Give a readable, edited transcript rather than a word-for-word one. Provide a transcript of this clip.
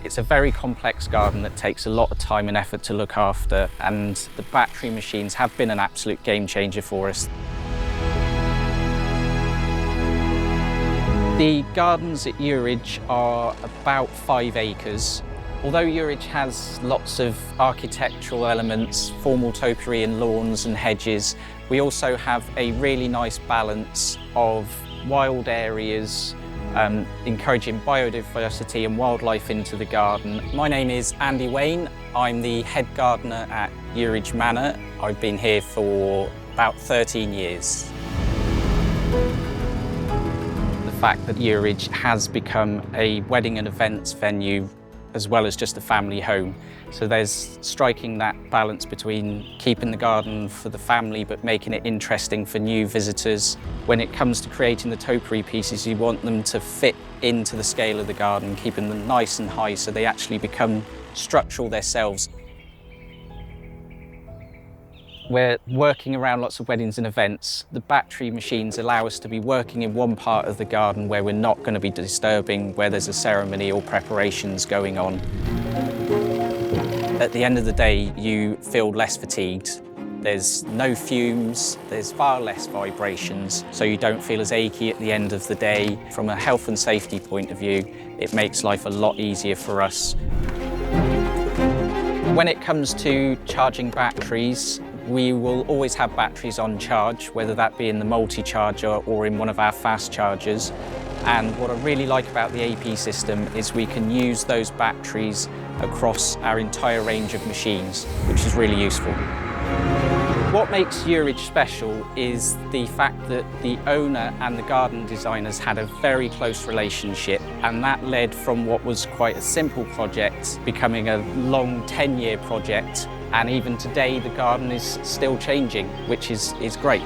It's a very complex garden that takes a lot of time and effort to look after, and the battery machines have been an absolute game changer for us. The gardens at Euridge are about 5 acres. Although Euridge has lots of architectural elements, formal topiary and lawns and hedges, we also have a really nice balance of wild areas, encouraging biodiversity and wildlife into the garden. My name is Andy Wain. I'm the head gardener at Euridge Manor. I've been here for about 13 years. The fact that Euridge has become a wedding and events venue as well as just a family home. So there's striking that balance between keeping the garden for the family but making it interesting for new visitors. When it comes to creating the topiary pieces, you want them to fit into the scale of the garden, keeping them nice and high so they actually become structural themselves. We're working around lots of weddings and events. The battery machines allow us to be working in one part of the garden where we're not going to be disturbing where there's a ceremony or preparations going on. At the end of the day, you feel less fatigued. There's no fumes, there's far less vibrations, so you don't feel as achy at the end of the day. From a health and safety point of view, it makes life a lot easier for us. When it comes to charging batteries, we will always have batteries on charge, whether that be in the multi-charger or in one of our fast chargers. And what I really like about the AP system is we can use those batteries across our entire range of machines, which is really useful. What makes Euridge special is the fact that the owner and the garden designers had a very close relationship, and that led from what was quite a simple project becoming a long 10-year project. And even today, the garden is still changing, which is great.